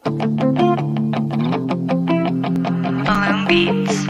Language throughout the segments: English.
Balloon Beats.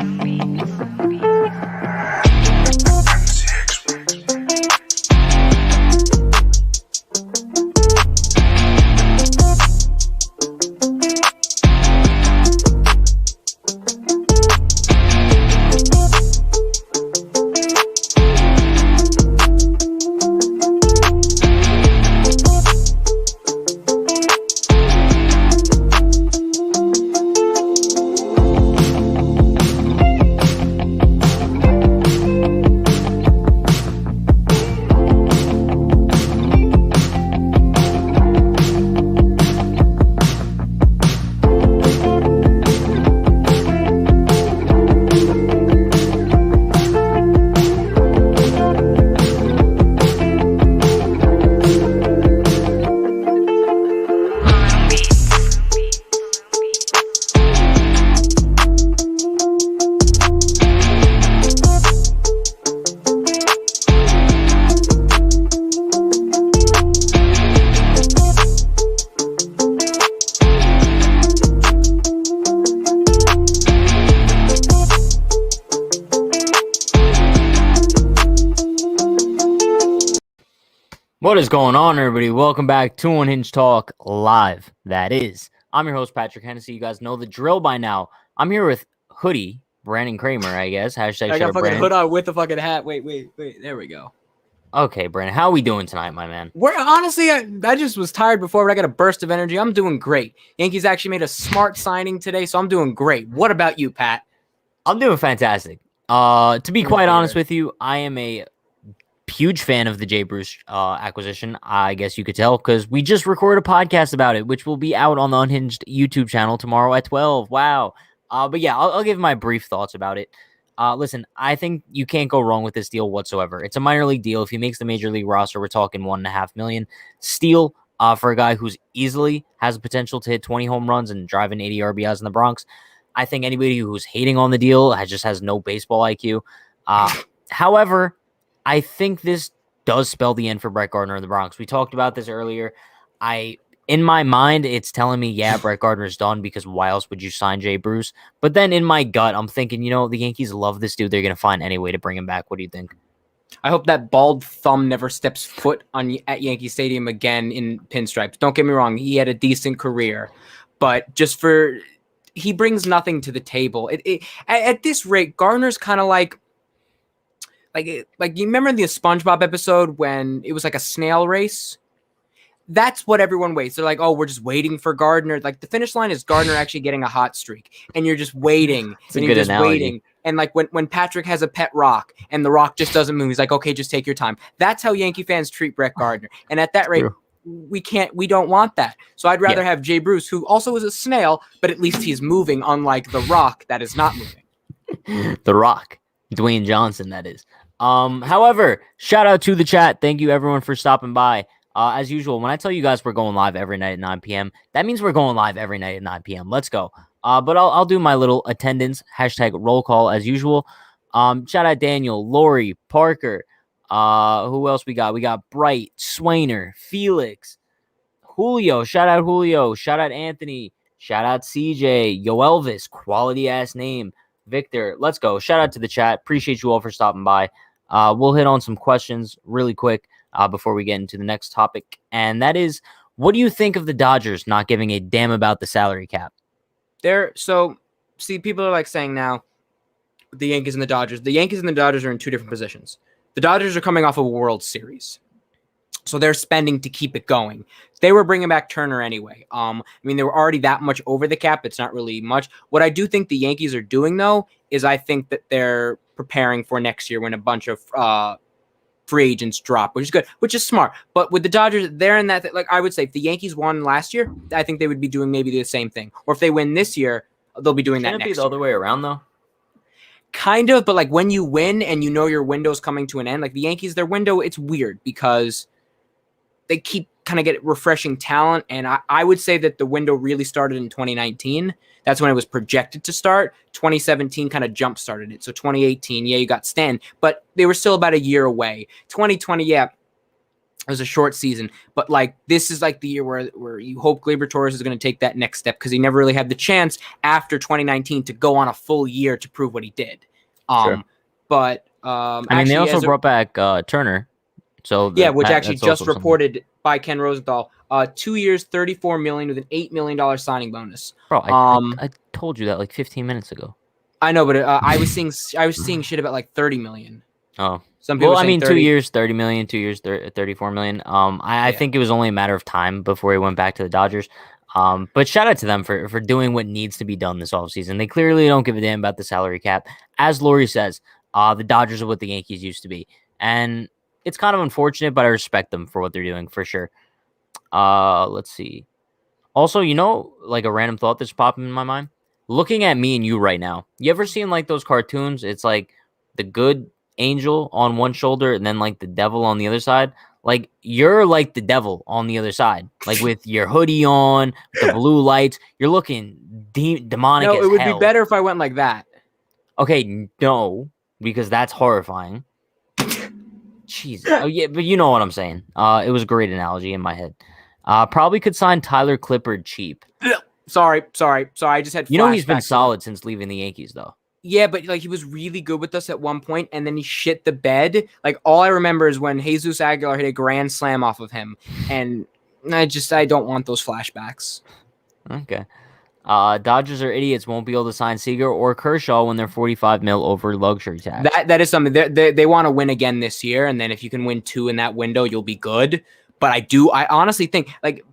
What is going on, everybody? Welcome back to Unhinged Talk Live. That is, I'm your host, Patrick Hennessy. You guys know the drill by now. I'm here with Hoodie, Brandon Kramer, I guess. Hashtag I shut got up, fucking Brandon. hood on with the fucking hat. Wait. There we go. Okay, Brandon, how are we doing tonight, my man? We're honestly, I just was tired before, but I got a burst of energy. I'm doing great. Yankees actually made a smart signing today, so I'm doing great. What about you, Pat? I'm doing fantastic. To be Good quite to honest hear. with you, I am a huge fan of the Jay Bruce acquisition. I guess you could tell because we just recorded a podcast about it, which will be out on the Unhinged YouTube channel tomorrow at 12. Wow. But yeah, I'll give my brief thoughts about it. Listen, I think you can't go wrong with this deal whatsoever. It's a minor league deal. If he makes the major league roster, we're talking $1.5 million. Steal for a guy who's easily has the potential to hit 20 home runs and drive in 80 RBIs in the Bronx. I think anybody who's hating on the deal just has no baseball IQ. However, I think this does spell the end for Brett Gardner in the Bronx. We talked about this earlier. In my mind, it's telling me, yeah, Brett Gardner's done because why else would you sign Jay Bruce? But then in my gut, I'm thinking, the Yankees love this dude. They're going to find any way to bring him back. What do you think? I hope that bald thumb never steps foot at Yankee Stadium again in pinstripes. Don't get me wrong. He had a decent career, but he brings nothing to the table. At this rate, Gardner's kind of like you remember the SpongeBob episode when it was like a snail race? That's what everyone waits. They're like, oh, we're just waiting for Gardner. Like the finish line is Gardner actually getting a hot streak, and you're just waiting. It's a and good you're just analogy. waiting. And like when Patrick has a pet rock and the rock just doesn't move, he's like, okay, just take your time. That's how Yankee fans treat Brett Gardner. And at that rate, True. we don't want that. So I'd rather have Jay Bruce, who also is a snail, but at least he's moving, unlike the rock that is not moving. The Rock. Dwayne Johnson, that is. However, shout out to the chat. Thank you, everyone, for stopping by. As usual, when I tell you guys we're going live every night at 9 p.m., that means we're going live every night at 9 p.m. Let's go. But I'll do my little attendance, hashtag roll call as usual. Shout out Daniel, Lori, Parker. Who else we got? We got Bright, Swainer, Felix, Julio. Shout out Julio. Shout out Anthony. Shout out CJ. Yo Elvis, quality ass name. Victor, let's go. Shout out to the chat. Appreciate you all for stopping by. We'll hit on some questions really quick before we get into the next topic. And that is, what do you think of the Dodgers not giving a damn about the salary cap? People are like saying now, the Yankees and the Dodgers. The Yankees and the Dodgers are in two different positions. The Dodgers are coming off of a World Series, so they're spending to keep it going. They were bringing back Turner anyway. They were already that much over the cap. It's not really much. What I do think the Yankees are doing, though, is I think that they're preparing for next year when a bunch of free agents drop, which is good, which is smart. But with the Dodgers, they're in that. Like I would say, if the Yankees won last year, I think they would be doing maybe the same thing. Or if they win this year, they'll be doing that Shouldn't it next be the other way around, though? Kind of, but like when you win and you know your window's coming to an end, like the Yankees, their window, it's weird because they keep kind of get refreshing talent. And I would say that the window really started in 2019. That's when it was projected to start. 2017 kind of jump started it. So 2018, yeah, you got Stan, but they were still about a year away. 2020, yeah, It was a short season, but like this is like the year where you hope Gleyber Torres is going to take that next step because he never really had the chance after 2019 to go on a full year to prove what he did. Sure. But I mean, they actually, also brought back Turner, so yeah, which actually that's just also something. reported by Ken Rosenthal, 2 years, $34 million with an $8 million signing bonus. Bro, I told you that like 15 minutes ago. I know, but I was seeing shit about like 30 million. Oh, Some people well, I saying mean, 30. 2 years, 30 million, 2 years, 34 million. I Yeah. think it was only a matter of time before he went back to the Dodgers. But shout out to them for doing what needs to be done this offseason. They clearly don't give a damn about the salary cap. As Lori says, the Dodgers are what the Yankees used to be. And it's kind of unfortunate, but I respect them for what they're doing for sure. Let's see. Also, like a random thought that's popping in my mind. Looking at me and you right now, you ever seen like those cartoons? It's like the good angel on one shoulder and then like the devil on the other side. Like you're like the devil on the other side, like with your hoodie on, the blue lights. You're looking demonic No, as it would hell. be better if I went like that. Okay, no, because that's horrifying. Jesus. Oh yeah, but you know what I'm saying. It was a great analogy in my head. Probably could sign Tyler Clippard cheap. Sorry. I just had. He's been flashbacks. solid since leaving the Yankees, though. Yeah, but like he was really good with us at one point, and then he shit the bed. Like all I remember is when Jesus Aguilar hit a grand slam off of him, and I don't want those flashbacks. Okay. Dodgers are idiots. Won't be able to sign Seager or Kershaw when they're 45 mil over luxury tax. That is something they want to win again this year, and then if you can win 2 in that window, you'll be good. But I honestly think like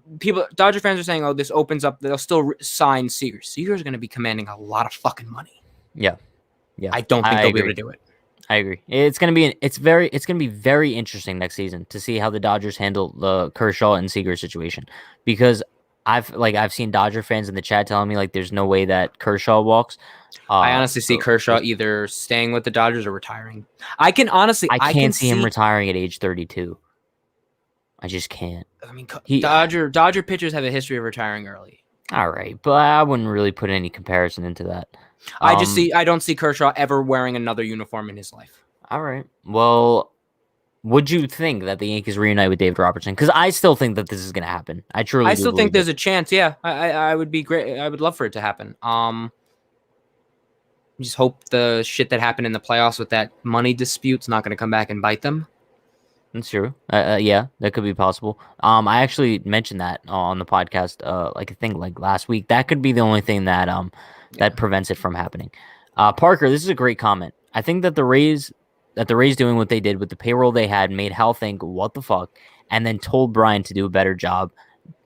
Dodger fans are saying, oh, this opens up. They'll still sign Seager. Seager's going to be commanding a lot of fucking money. Yeah. I don't think they'll be able to do it. I agree. It's gonna be very interesting next season to see how the Dodgers handle the Kershaw and Seager situation, because I've seen Dodger fans in the chat telling me like there's no way that Kershaw walks. I honestly see Kershaw either staying with the Dodgers or retiring. I can't see him retiring at age 32. I just can't. I mean, Dodger pitchers have a history of retiring early. All right, but I wouldn't really put any comparison into that. I don't see Kershaw ever wearing another uniform in his life. All right. Well, would you think that the Yankees reunite with David Robertson? Because I still think that this is going to happen. I still think there's a chance. Yeah, I would be great. I would love for it to happen. Just hope the shit that happened in the playoffs with that money dispute's not going to come back and bite them. That's true. Yeah, that could be possible. I actually mentioned that on the podcast. I think like last week. That could be the only thing that that prevents it from happening. Parker, this is a great comment. I think that the Rays doing what they did with the payroll they had made Hal think, what the fuck, and then told Brian to do a better job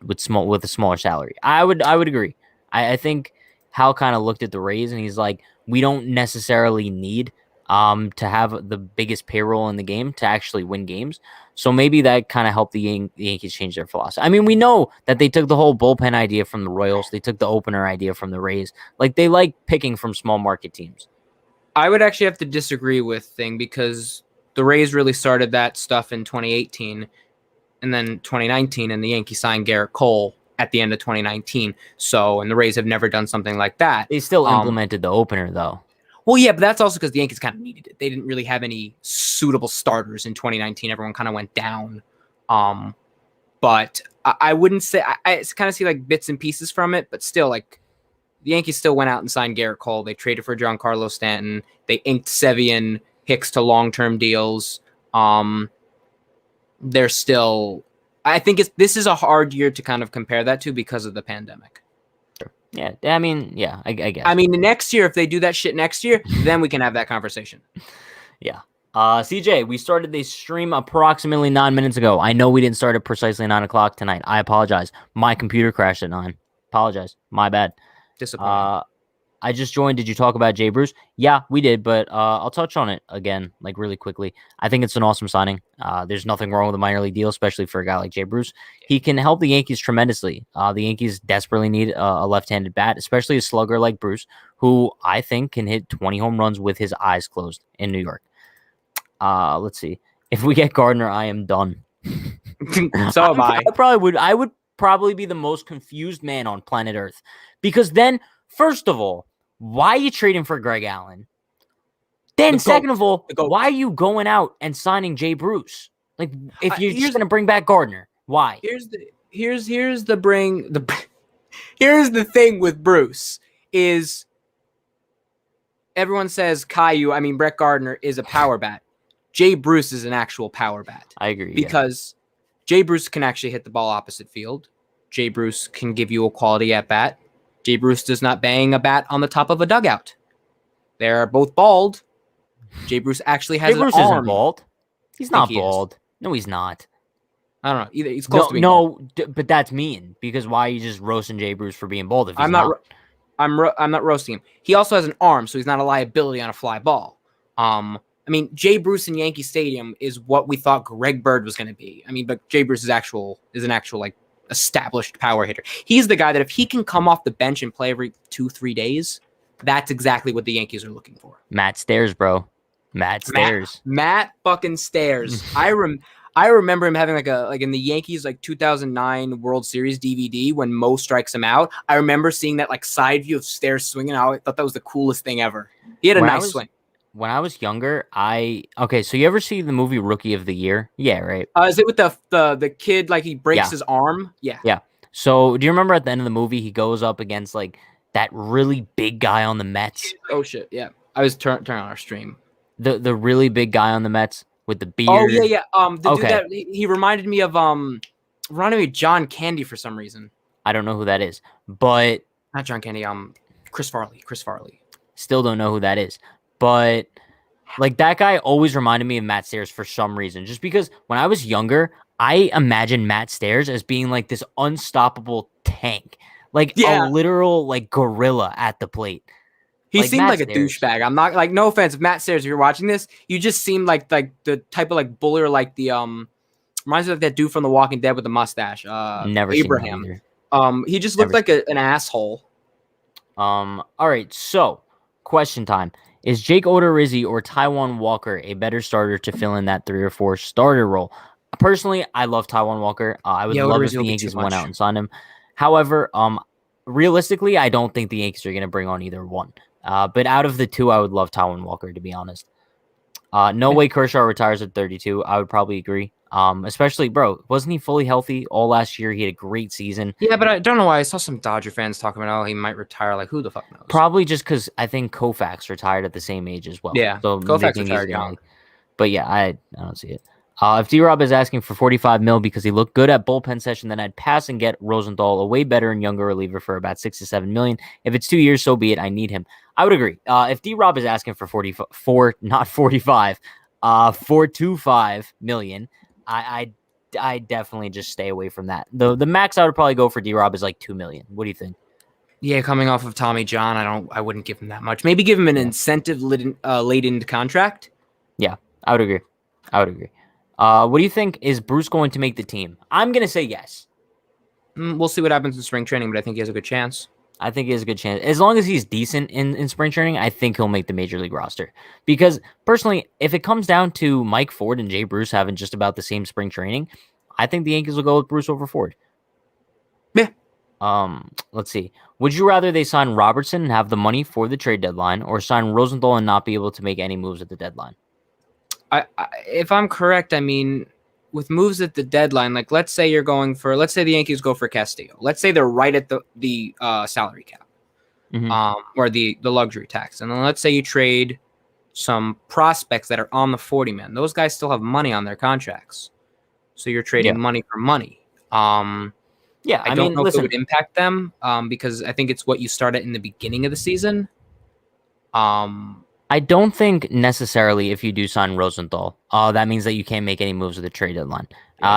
with a smaller salary. I would agree. I think Hal kind of looked at the Rays and he's like, we don't necessarily need to have the biggest payroll in the game to actually win games. So maybe that kind of helped the Yankees change their philosophy. I mean, we know that they took the whole bullpen idea from the Royals. They took the opener idea from the Rays. Like, they like picking from small market teams. I would actually have to disagree with Thing because the Rays really started that stuff in 2018 and then 2019, and the Yankees signed Garrett Cole at the end of 2019. So, and the Rays have never done something like that. They still implemented the opener, though. Well, yeah, but that's also because the Yankees kind of needed it. They didn't really have any suitable starters in 2019. Everyone kind of went down. But I wouldn't say I kind of see like bits and pieces from it, but still, like the Yankees still went out and signed Garrett Cole. They traded for Giancarlo Stanton. They inked Sevy and Hicks to long-term deals. They're still. I think this is a hard year to kind of compare that to because of the pandemic. Yeah, I mean, yeah, I guess. I mean, next year, if they do that shit next year, then we can have that conversation. Yeah. CJ, we started the stream approximately 9 minutes ago. I know we didn't start at precisely 9 o'clock tonight. I apologize. My computer crashed at 9. Apologize. My bad. Disappointing. I just joined. Did you talk about Jay Bruce? Yeah, we did, but I'll touch on it again, like really quickly. I think it's an awesome signing. There's nothing wrong with a minor league deal, especially for a guy like Jay Bruce. He can help the Yankees tremendously. The Yankees desperately need a left-handed bat, especially a slugger like Bruce, who I think can hit 20 home runs with his eyes closed in New York. Let's see. If we get Gardner, I am done. So am I. I would probably be the most confused man on planet Earth, because then, first of all, why are you trading for Greg Allen? Then, second of all, why are you going out and signing Jay Bruce? Like, if you're just Here's gonna bring back Gardner, why? here's the here's the bring the here's the thing with Bruce is everyone says Brett Gardner is a power bat. Jay Bruce is an actual power bat. I agree. Because Jay Bruce can actually hit the ball opposite field. Jay Bruce can give you a quality at bat. Jay Bruce does not bang a bat on the top of a dugout. They're both bald. Jay Bruce actually has Jay Bruce an isn't arm. bald. He's not he is. bald. No, he's not. I don't know. Either he's close to being bald. But that's mean because why are you just roasting Jay Bruce for being bald if he's I'm not roasting him. He also has an arm, so he's not a liability on a fly ball. Jay Bruce in Yankee Stadium is what we thought Greg Bird was going to be. But Jay Bruce is an actual like established power hitter. He's the guy that if he can come off the bench and play every 2-3 days, that's exactly what the Yankees are looking for. Matt Stairs, bro. Matt Stairs. Matt fucking Stairs. I remember him having like in the Yankees 2009 World Series DVD when Mo strikes him out. I remember seeing that like side view of Stairs swinging out. I thought that was the coolest thing ever. He had a nice swing. When I was younger, so you ever see the movie Rookie of the Year? Yeah, right. Is it with the kid like he breaks his arm? Yeah. Yeah. So do you remember at the end of the movie he goes up against like that really big guy on the Mets? Oh shit, yeah. I was turning on our stream. The really big guy on the Mets with the beard. Oh yeah. The dude that he reminded me of John Candy for some reason. I don't know who that is, but not John Candy. Chris Farley. Still don't know who that is, but like that guy always reminded me of Matt Stairs for some reason. Just because when I was younger, I imagined Matt Stairs as being like this unstoppable tank, like a literal like gorilla at the plate. He seemed like a douchebag. I'm not like no offense, Matt Stairs. If you're watching this, you just seemed like the type of like bully or like the reminds me of that dude from The Walking Dead with the mustache. Never Abraham. Seen that He just looked like an asshole. All right, so question time: is Jake Odorizzi or Taijuan Walker a better starter to fill in that 3 or 4 starter role? Personally, I love Taijuan Walker. I would love if the Yankees went out and signed him. However, realistically, I don't think the Yankees are going to bring on either one. But out of the two, I would love Taijuan Walker, to be honest. No way Kershaw retires at 32. I would probably agree. Especially, bro, wasn't he fully healthy all last year? He had a great season. Yeah, but I don't know why. I saw some Dodger fans talking about, he might retire. Like, who the fuck knows? Probably just because I think Koufax retired at the same age as well. Yeah, so Koufax retired young. But yeah, I don't see it. If D-Rob is asking for $45 million because he looked good at bullpen session, then I'd pass and get Rosenthal, a way better and younger reliever, for about $6 to $7 million. If it's 2 years, so be it. I need him. I would agree. If D-Rob is asking for $425 million, I definitely just stay away from that. The max I would probably go for D-Rob is like $2 million. What do you think? Yeah, coming off of Tommy John, I wouldn't give him that much. Maybe give him an incentive laden contract. Yeah, I would agree. What do you think? Is Bruce going to make the team? I'm going to say yes. We'll see what happens in spring training, but I think he has a good chance. I think he has a good chance. As long as he's decent in spring training, I think he'll make the major league roster. Because, personally, if it comes down to Mike Ford and Jay Bruce having just about the same spring training, I think the Yankees will go with Bruce over Ford. Yeah. Let's see. Would you rather they sign Robertson and have the money for the trade deadline, or sign Rosenthal and not be able to make any moves at the deadline? If I'm correct, with moves at the deadline, like let's say the Yankees go for Castillo. Let's say they're right at the salary cap, or the luxury tax, and then let's say you trade some prospects that are on the 40-man. Those guys still have money on their contracts, so you're trading money for money. I don't know if it would impact them, because I think it's what you start at in the beginning of the season. I don't think necessarily if you do sign Rosenthal, that means that you can't make any moves at the trade deadline.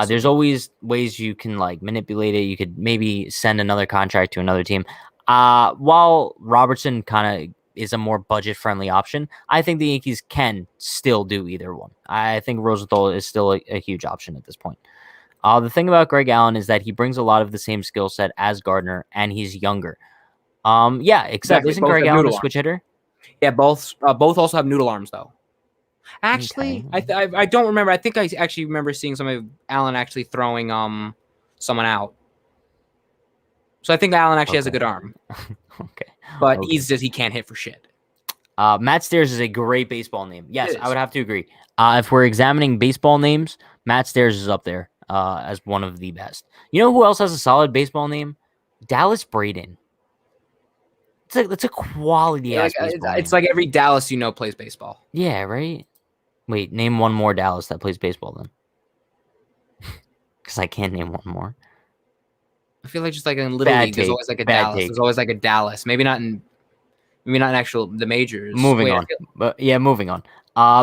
There's always ways you can like manipulate it. You could maybe send another contract to another team. While Robertson kind of is a more budget-friendly option, I think the Yankees can still do either one. I think Rosenthal is still a huge option at this point. The thing about Greg Allen is that he brings a lot of the same skill set as Gardner, and he's younger. Except isn't Greg Allen a switch hitter? Yeah, both also have noodle arms though. Actually, okay. I don't remember. I think I actually remember seeing some of Allen actually throwing someone out. So I think Allen actually has a good arm. Okay, but he can't hit for shit. Matt Stairs is a great baseball name. Yes, It I is. would have to agree. If we're examining baseball names, Matt Stairs is up there as one of the best. You know who else has a solid baseball name? Dallas Braden. That's a quality ass baseball It's name. like every Dallas plays baseball. Yeah, right. Wait, name one more Dallas that plays baseball then, because I can't name one more. I feel like just like in Little Bad League, there's take. always like a Bad Dallas. take. There's always like a Dallas. Maybe not in the majors. Moving Wait, on. But yeah, moving on.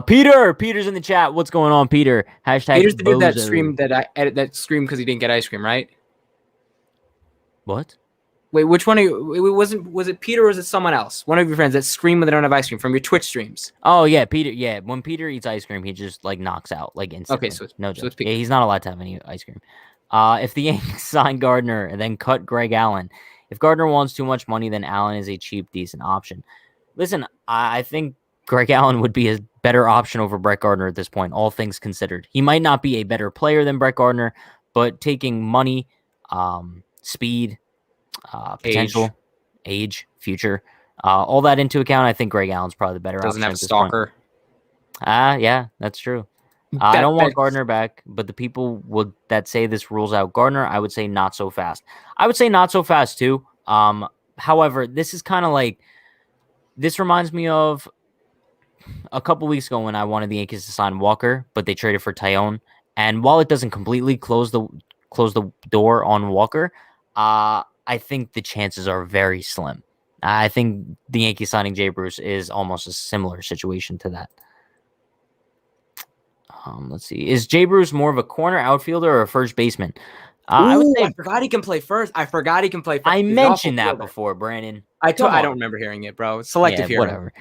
Peter's in the chat. What's going on, Peter? Hashtag Peter's the dude that Bozo. screamed that screamed because he didn't get ice cream, right? What? Wait, which one of you? Was it Peter or was it someone else? One of your friends that scream when they don't have ice cream from your Twitch streams. Oh yeah, Peter. Yeah, when Peter eats ice cream, he just like knocks out like instantly. Okay, No so joke. it's Peter. Yeah, he's not allowed to have any ice cream. If the Yankees sign Gardner and then cut Greg Allen, if Gardner wants too much money, then Allen is a cheap, decent option. Listen, I think Greg Allen would be a better option over Brett Gardner at this point, all things considered. He might not be a better player than Brett Gardner, but taking money, speed, potential, age, future, all that into account, I think Greg Allen's probably the better Doesn't option have a at this point. stalker. Yeah, that's true. I don't want Gardner back, but the people that say this rules out Gardner, I would say not so fast. I would say not so fast too. However, this is kind of like, this reminds me of a couple weeks ago when I wanted the Yankees to sign Walker, but they traded for Tyone. And while it doesn't completely close the door on Walker, I think the chances are very slim. I think the Yankees signing Jay Bruce is almost a similar situation to that. Let's see. Is Jay Bruce more of a corner outfielder or a first baseman? I would say. I forgot he can play first. I mentioned that before, Brandon. I don't remember hearing it, bro. Selective hearing. Whatever.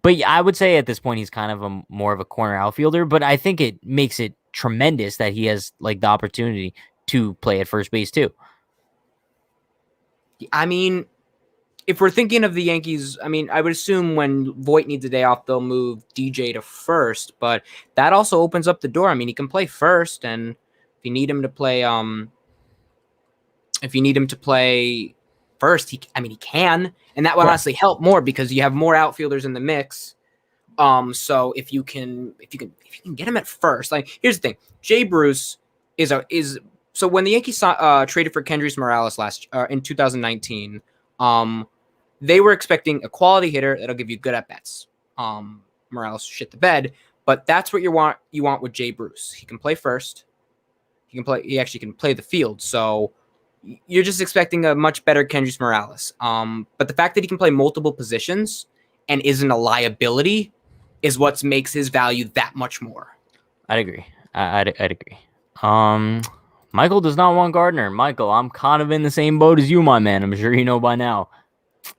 But yeah, I would say at this point he's kind of more of a corner outfielder. But I think it makes it tremendous that he has like the opportunity to play at first base too. I mean, if we're thinking of the Yankees, I mean, I would assume when Voit needs a day off, they'll move DJ to first, but that also opens up the door. I mean, he can play first, and if you need him to play, first, he can, and that would honestly help more because you have more outfielders in the mix. So if you can get him at first, like here's the thing, Jay Bruce is so when the Yankees traded for Kendrys Morales in 2019, they were expecting a quality hitter that'll give you good at bats. Morales shit the bed, but that's what you want. You want with Jay Bruce. He can play first. He actually can play the field. So you're just expecting a much better Kendrys Morales. But the fact that he can play multiple positions and isn't a liability is what makes his value that much more. I'd agree. I'd agree. Michael does not want Gardner. Michael, I'm kind of in the same boat as you, my man. I'm sure you know by now.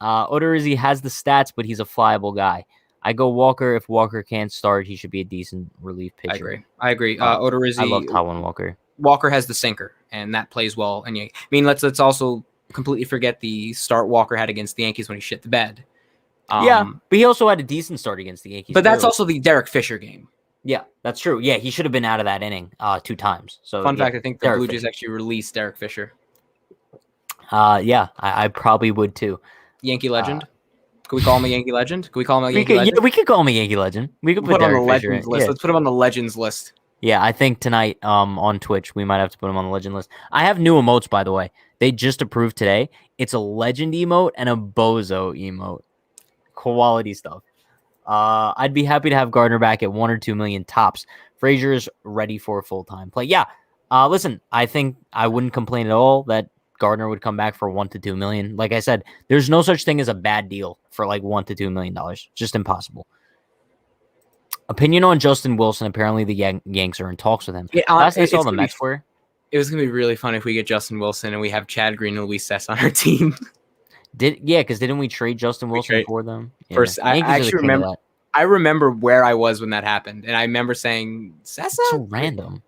Odorizzi has the stats, but he's a flyable guy. I go Walker. If Walker can't start, he should be a decent relief pitcher. I agree. Odorizzi. I love Taijuan Walker. Walker has the sinker, and that plays well. And I mean, let's also completely forget the start Walker had against the Yankees when he shit the bed. Yeah, but he also had a decent start against the Yankees. But that's also the Derek Fisher game. Yeah, that's true. Yeah, he should have been out of that inning 2 times. So fun fact, I think the Blue Jays actually released Derek Fisher. Yeah, I probably would too. Yankee legend. Could we call him a Yankee legend? Could we call him a Yankee legend? Yeah, we could call him a Yankee legend. We could put him on the Derek Fisher legends list. Yeah. Let's put him on the legends list. Yeah, I think tonight on Twitch we might have to put him on the legend list. I have new emotes, by the way. They just approved today. It's a legend emote and a bozo emote. Quality stuff. I'd be happy to have Gardner back at 1 or 2 million tops. Frazier's ready for full-time play. Yeah. Listen, I think I wouldn't complain at all that Gardner would come back for 1 to 2 million. Like I said, there's no such thing as a bad deal for like $1 to $2 million. Just impossible. Opinion on Justin Wilson. Apparently the Yanks are in talks with him. Yeah, last I saw the Mets were. It was going to be really fun if we get Justin Wilson and we have Chad Green and Luis Cessa on our team. Because didn't we trade Justin Wilson for them? Yeah. First, I actually remember. I remember where I was when that happened, and I remember saying Cessa. So random.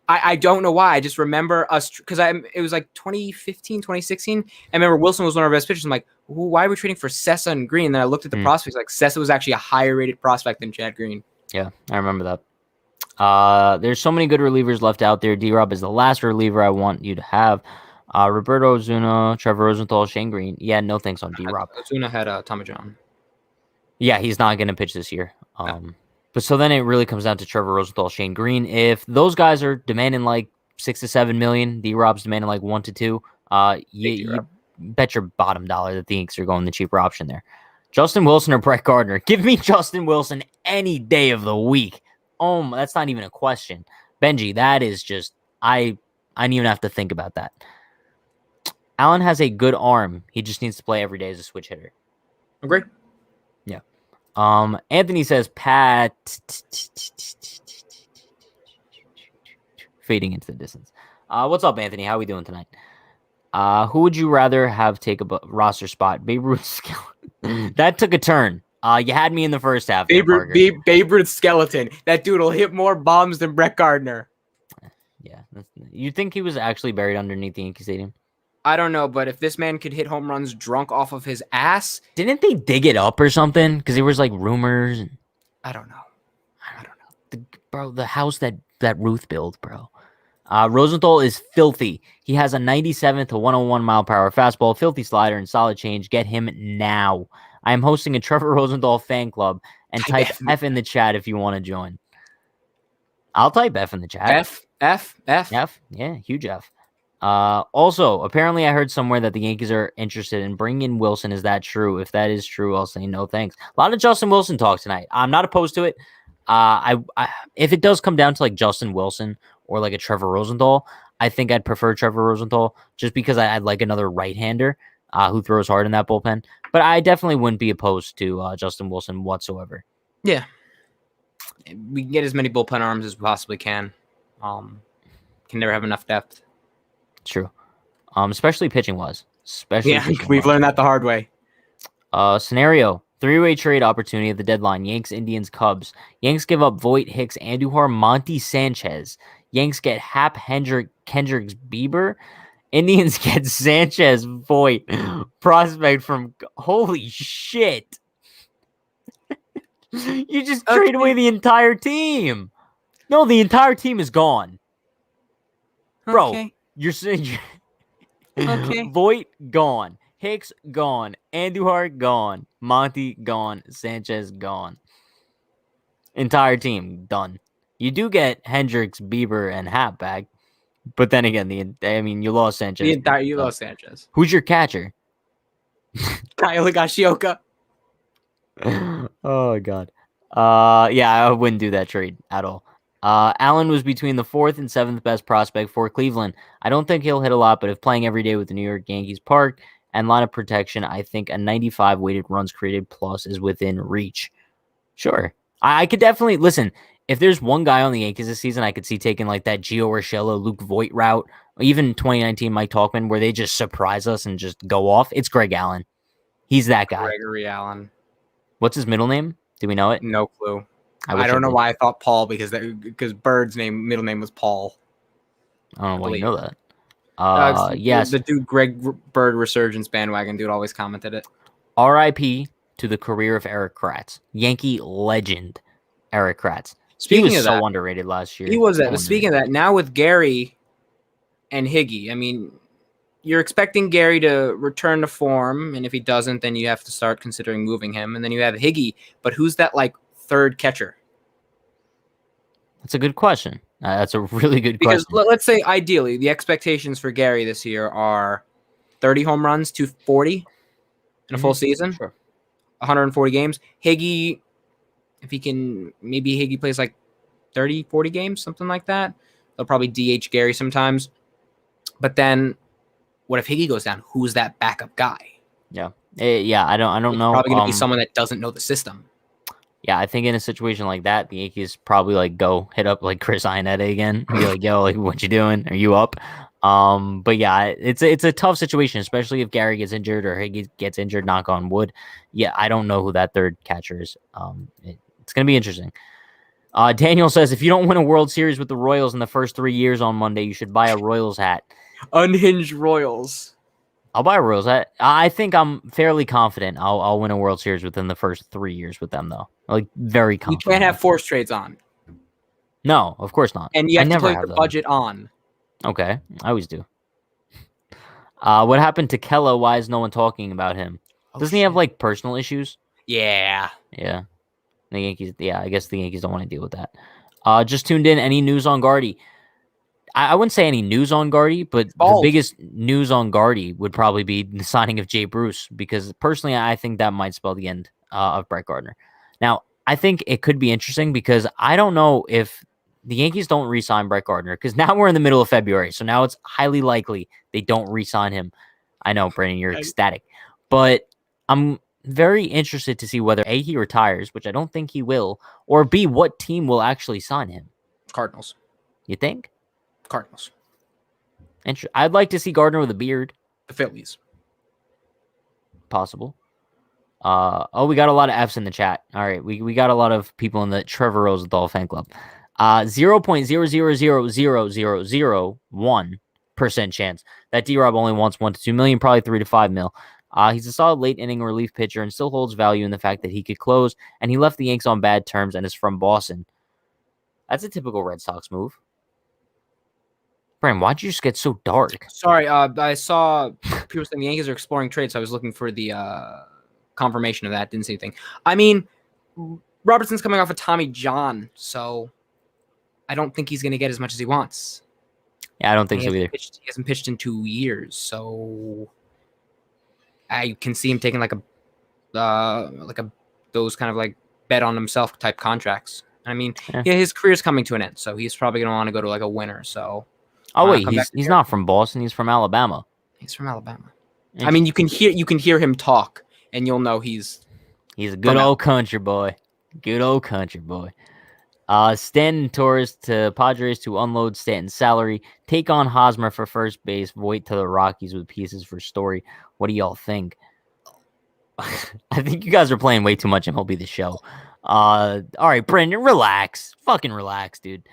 I don't know why. I just remember us because it was like 2015, 2016. I remember Wilson was one of our best pitchers. I'm like, why are we trading for Cessa and Green? And then I looked at the prospects. Like Cessa was actually a higher rated prospect than Chad Green. Yeah, I remember that. There's so many good relievers left out there. D-Rob is the last reliever I want you to have. Roberto Ozuna, Trevor Rosenthal, Shane Green. Yeah, no thanks on D-Rob. Ozuna had Tommy John. Yeah, he's not going to pitch this year. No. But so then it really comes down to Trevor Rosenthal, Shane Green. If those guys are demanding like 6 to 7 million, D-Rob's demanding like 1 to 2, you bet your bottom dollar that the Yankees are going the cheaper option there. Justin Wilson or Brett Gardner? Give me Justin Wilson any day of the week. Oh, that's not even a question. Benji, that is just I don't even have to think about that. Allen has a good arm. He just needs to play every day as a switch hitter. Agree. Yeah. Anthony says Pat fading into the distance. What's up, Anthony? How are we doing tonight? Who would you rather have take a roster spot? Babe Ruth skeleton. That took a turn. You had me in the first half. Babe Ruth skeleton. That dude will hit more bombs than Brett Gardner. Yeah. You think he was actually buried underneath the Yankee Stadium? I don't know, but if this man could hit home runs drunk off of his ass. Didn't they dig it up or something? Because there was like rumors. And... I don't know. The house that Ruth built, bro. Rosenthal is filthy. He has a 97 to 101 mile per hour fastball, filthy slider, and solid change. Get him now. I am hosting a Trevor Rosenthal fan club, and type F in the chat if you want to join. I'll type F in the chat. F. Yeah, huge F. Also, apparently I heard somewhere that the Yankees are interested in bringing in Wilson. Is that true? If that is true, I'll say no thanks. A lot of Justin Wilson talk tonight. I'm not opposed to it. If it does come down to like Justin Wilson or like a Trevor Rosenthal, I think I'd prefer Trevor Rosenthal just because I'd like another right-hander who throws hard in that bullpen. But I definitely wouldn't be opposed to Justin Wilson whatsoever. Yeah. We can get as many bullpen arms as we possibly can. Can never have enough depth. True. Especially pitching-wise. We've learned that the hard way. Scenario. 3-way trade opportunity at the deadline. Yanks, Indians, Cubs. Yanks give up Voit, Hicks, Andujar, Monty Sanchez. Yanks get Hap, Kendricks, Bieber. Indians get Sanchez, Voit, prospect from... Holy shit. You just trade away the entire team. No, the entire team is gone. Bro, okay. You're saying... Okay. Voit, gone. Hicks, gone. Andujar, gone. Monty, gone. Sanchez, gone. Entire team, done. You do get Hendricks, Bieber, and Hap back. But then again, you lost Sanchez. You lost Sanchez. Who's your catcher? Kyle Higashioka. Oh, God. Yeah, I wouldn't do that trade at all. Allen was between the 4th and 7th best prospect for Cleveland. I don't think he'll hit a lot, but if playing every day with the New York Yankees park and line of protection, I think a 95 weighted runs created plus is within reach. Sure. I could definitely listen. If there's one guy on the Yankees this season, I could see taking like that Gio Urshela, Luke Voit route, or even 2019 Mike Tauchman, where they just surprise us and just go off. It's Greg Allen. He's that guy. Gregory Allen. What's his middle name? Do we know it? No clue. I don't know why I thought Paul because Bird's middle name was Paul. I don't know why you know that. Yes. The dude Greg Bird resurgence bandwagon dude always commented it. R.I.P. to the career of Eric Kratz. Yankee legend Eric Kratz. Speaking he was of so that, underrated last year. He was that. But speaking of that, now with Gary and Higgy, I mean, you're expecting Gary to return to form, and if he doesn't, then you have to start considering moving him. And then you have Higgy, but who's that like third catcher? That's a good question. That's a really good question. Because let's say ideally, the expectations for Gary this year are 30 home runs, 240 in a full season, Sure. 140 games. Higgy, if he can, maybe Higgy plays like 30, 40 games, something like that. They'll probably DH Gary sometimes. But then what if Higgy goes down? Who's that backup guy? Yeah. I don't know. Probably going to be someone that doesn't know the system. Yeah, I think in a situation like that, the Yankees probably like go hit up like Chris Iannetta again and be like, "Yo, like, what you doing? Are you up?" But yeah, it's a tough situation, especially if Gary gets injured or Higgy gets injured. Knock on wood. Yeah, I don't know who that third catcher is. It's gonna be interesting. Daniel says if you don't win a World Series with the Royals in the first 3 years on Monday, you should buy a Royals hat. Unhinged Royals. I'll buy a Royals hat. I think I'm fairly confident I'll win a World Series within the first 3 years with them, though. Like, very confident. You can't have force trades on. No, of course not. And you have to play the budget on. Okay, I always do. What happened to Kella? Why is no one talking about him? Doesn't he have, like, personal issues? Yeah. Yeah. The Yankees, yeah, I guess the Yankees don't want to deal with that. Just tuned in. Any news on Gardy? I wouldn't say any news on Gardy, but the Bald. biggest news on Gardy would probably be the signing of Jay Bruce, because personally, I think that might spell the end of Brett Gardner. Now, I think it could be interesting because I don't know if the Yankees don't re-sign Brett Gardner, because now we're in the middle of February, so now it's highly likely they don't re-sign him. I know, Brandon, you're ecstatic, but I'm very interested to see whether A, he retires, which I don't think he will, or B, what team will actually sign him. Cardinals. You think? Cardinals. I'd like to see Gardner with a beard. The Phillies. Possible. We got a lot of F's in the chat. All right, we got a lot of people in the Trevor Rosenthal fan club. 0.000001% chance that D-Rob only wants 1 to 2 million, probably 3 to 5 mil. He's a solid late inning relief pitcher and still holds value in the fact that he could close, and he left the Yanks on bad terms and is from Boston. That's a typical Red Sox move. Brian, why'd you just get so dark? Sorry, I saw people saying the Yankees are exploring trades, so I was looking for the confirmation of that. Didn't see anything. I mean, Robertson's coming off of Tommy John, so I don't think he's going to get as much as he wants. Yeah, I don't think so either. He hasn't pitched in 2 years, so I can see him taking those kind of like bet on himself type contracts. I mean, yeah, his career's coming to an end, so he's probably going to want to go to like a winner. So. Oh wait, he's not from Boston. He's from Alabama. He's from Alabama. I mean, you can hear him talk, and you'll know he's a good old country boy. Good old country boy. Stanton Torres to Padres to unload Stanton's salary. Take on Hosmer for first base. Voit to the Rockies with pieces for Story. What do y'all think? I think you guys are playing way too much MLB The Show. All right, Brendan, relax. Fucking relax, dude.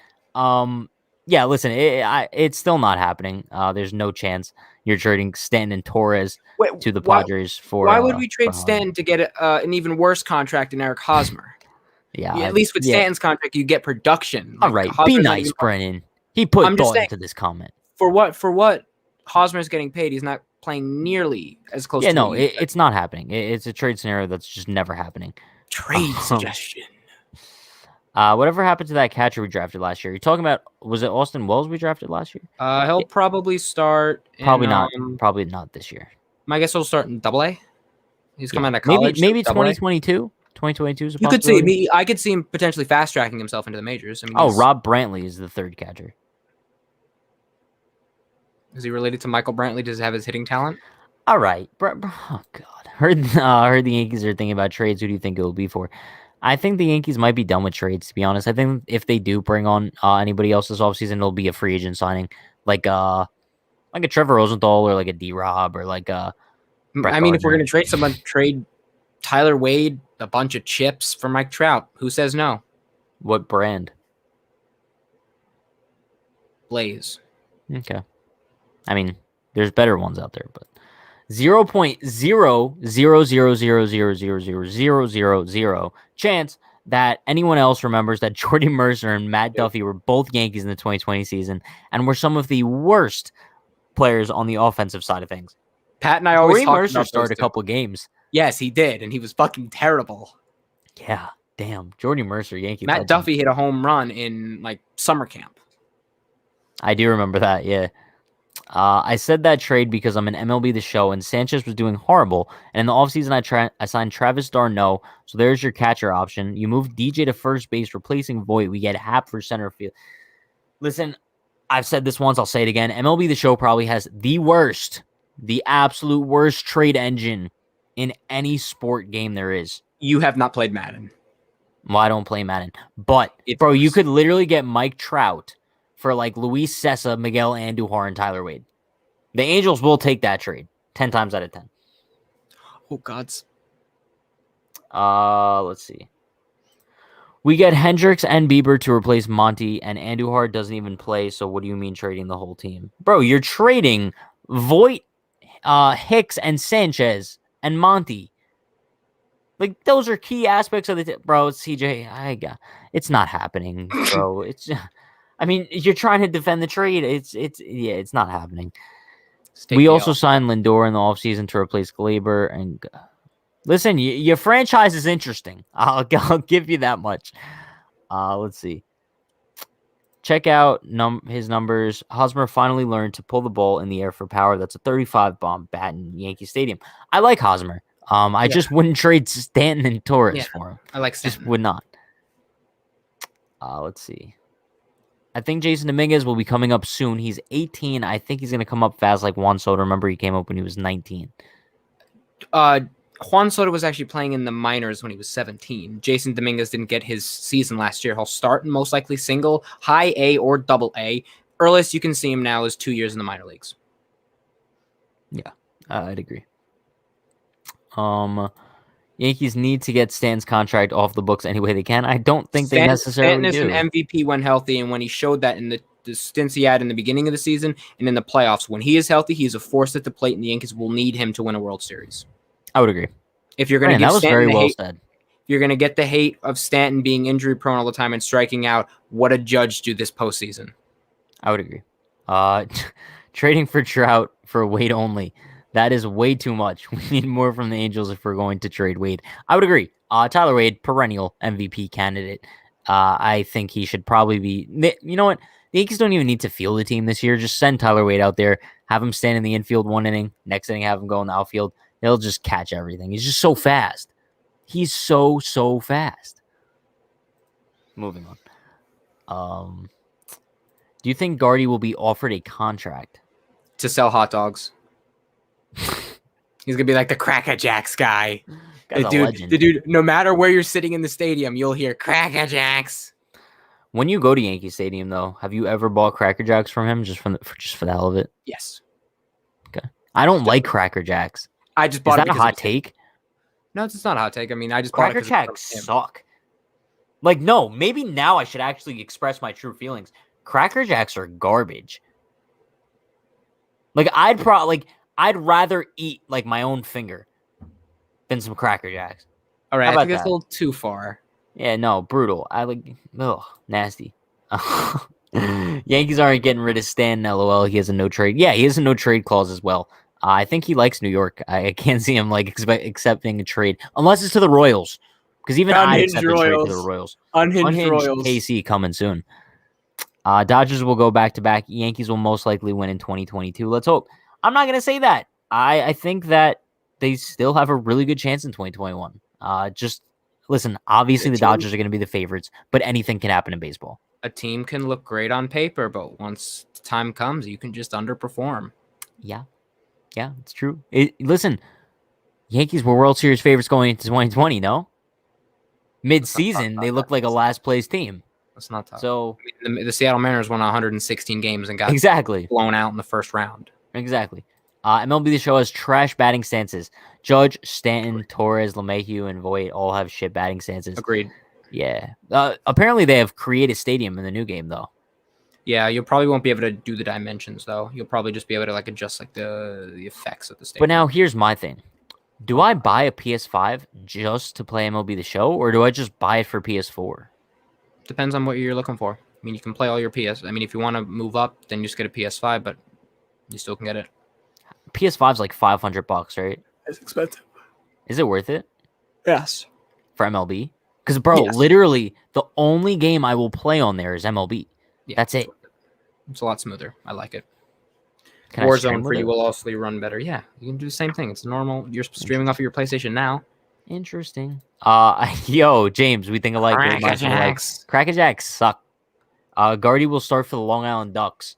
Yeah, listen, it's still not happening. There's no chance you're trading Stanton and Torres to the Padres for. Why would we trade Stanton to get an even worse contract than Eric Hosmer? Yeah, at least with Stanton's contract, you get production. All right, be nice, Brennan. He put thought into this comment. For what Hosmer's getting paid, he's not playing nearly as close. Yeah, no, it's not happening. It's a trade scenario that's just never happening. Trade suggestion. Whatever happened to that catcher we drafted last year? You're talking about, was it Austin Wells we drafted last year? He'll probably start. Probably not this year. I guess he'll start in Double A. He's coming out of college. Maybe 2022. 2022 is a you could see. I could see him potentially fast tracking himself into the majors. I mean, Rob Brantley is the third catcher. Is he related to Michael Brantley? Does he have his hitting talent? All right, oh god, heard the Yankees are thinking about trades. Who do you think it will be for? I think the Yankees might be done with trades, to be honest. I think if they do bring on anybody else this offseason, it'll be a free agent signing, like a Trevor Rosenthal or like a D-Rob or like a Brett I mean, Gardner. If we're going to trade someone, trade Tyler Wade, a bunch of chips for Mike Trout. Who says no? What brand? Blaze. Okay. I mean, there's better ones out there, but 0.000000000 chance that anyone else remembers that Jordy Mercer and Matt Duffy were both Yankees in the 2020 season and were some of the worst players on the offensive side of things. Pat and I always Jordy Mercer started a couple games. Yes, he did, and he was fucking terrible. Yeah, damn. Jordy Mercer, Yankee. Matt Duffy hit a home run in like summer camp. I do remember that, yeah. I said that trade because I'm an MLB The Show, and Sanchez was doing horrible. And in the offseason, I signed Travis d'Arnaud. So there's your catcher option. You move DJ to first base, replacing Voit. We get Happ for center field. Listen, I've said this once. I'll say it again. MLB The Show probably has the absolute worst trade engine in any sport game there is. You have not played Madden. Well, I don't play Madden. But, bro, you could literally get Mike Trout for like Luis Sessa, Miguel Andujar, and Tyler Wade. The Angels will take that trade 10 times out of 10. Oh, gods. Let's see. We get Hendricks and Bieber to replace Monty, and Andujar doesn't even play, so what do you mean trading the whole team? Bro, you're trading Voit, Hicks, and Sanchez, and Monty. Like, those are key aspects of the bro, CJ, it's not happening, bro. I mean, you're trying to defend the trade. It's not happening. We also signed Lindor in the offseason to replace Glaber, and Listen, your franchise is interesting. I'll give you that much. Let's see. Check out his numbers. Hosmer finally learned to pull the ball in the air for power. That's a 35 bomb bat in Yankee Stadium. I like Hosmer. I just wouldn't trade Stanton and Torres for him. I like Just Stanton. would not. Let's see. I think Jason Dominguez will be coming up soon. He's 18. I think he's going to come up fast like Juan Soto. Remember, he came up when he was 19. Juan Soto was actually playing in the minors when he was 17. Jason Dominguez didn't get his season last year. He'll start in most likely single, high A, or double A. Earliest you can see him now is 2 years in the minor leagues. Yeah, I'd agree. Yankees need to get Stan's contract off the books any way they can. I don't think they necessarily Stanton do. is an MVP when healthy, and when he showed that in the stints he had in the beginning of the season and in the playoffs, when he is healthy, he's a force at the plate, and the Yankees will need him to win a World Series. I would agree. If you're going to give that was Stanton very well hate, said. you're going to get the hate of Stanton being injury prone all the time and striking out. What a Judge do this postseason. I would agree. Trading for Trout for Wade only. That is way too much. We need more from the Angels if we're going to trade Wade. I would agree. Tyler Wade, perennial MVP candidate. I think he should probably be. You know what? The Yankees don't even need to field the team this year. Just send Tyler Wade out there. Have him stand in the infield one inning. Next inning, have him go in the outfield. He'll just catch everything. He's just so fast. He's so fast. Moving on. Do you think Gardy will be offered a contract to sell hot dogs? He's gonna be like the Cracker Jacks guy. The dude, no matter where you're sitting in the stadium, you'll hear Cracker Jacks. When you go to Yankee Stadium, though, have you ever bought Cracker Jacks from him just for the hell of it? Yes. Okay. I don't like Cracker Jacks. I just bought it. Is that a hot take? No, it's not a hot take. I mean, I just Cracker Jacks suck. Like, no, maybe now I should actually express my true feelings. Cracker Jacks are garbage. Like, I'd rather eat like my own finger than some Cracker Jacks. All right, I think that's a little too far. Yeah, no, brutal. Nasty. Yankees aren't getting rid of Stan. LOL. He has a no trade. Yeah, he has a no trade clause as well. I think he likes New York. I can't see him like accepting a trade unless it's to the Royals. Because even I'd accept a trade to the Royals. Unhinged Royals. KC coming soon. Dodgers will go back-to-back. Yankees will most likely win in 2022. Let's hope. I'm not going to say that. I think that they still have a really good chance in 2021. Just listen, obviously the Dodgers are going to be the favorites, but anything can happen in baseball. A team can look great on paper, but once the time comes, you can just underperform. Yeah, it's true. Listen, Yankees were World Series favorites going into 2020, no? Mid-season, they looked like a last-place team. That's not tough. So the Seattle Mariners won 116 games and got blown out in the first round. Exactly. MLB The Show has trash batting stances. Judge, Stanton, Torres, LeMahieu, and Voit all have shit batting stances. Agreed. Yeah. Apparently they have created stadium in the new game, though. Yeah, you probably won't be able to do the dimensions, though. You'll probably just be able to like adjust like the effects of the stadium. But now here's my thing. Do I buy a PS5 just to play MLB The Show, or do I just buy it for PS4? Depends on what you're looking for. I mean, you can play all your PS. I mean, if you want to move up, then you just get a PS5, but you still can get it. PS5's like $500, right? It's expensive. Is it worth it? Yes. For MLB? Because, bro, literally, the only game I will play on there is MLB. Yeah, that's it. It's a lot smoother. I like it. Warzone for you will also run better. Yeah, you can do the same thing. It's normal. You're streaming off of your PlayStation now. Interesting. Yo, James, we think alike. Cracker Jacks suck. Gardy will start for the Long Island Ducks.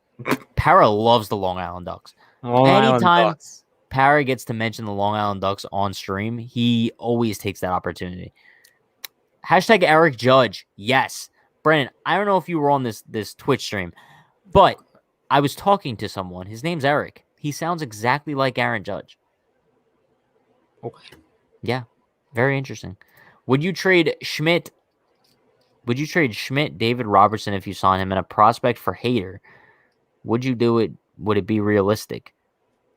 Para loves the Long Island Ducks. Anytime Para gets to mention the Long Island Ducks on stream, he always takes that opportunity. Hashtag Eric Judge. Yes. Brennan, I don't know if you were on this Twitch stream, but I was talking to someone. His name's Eric. He sounds exactly like Aaron Judge. Okay. Yeah. Very interesting. Would you trade Schmidt, David Robertson, if you saw him, and a prospect for Hader? Would you do it? Would it be realistic?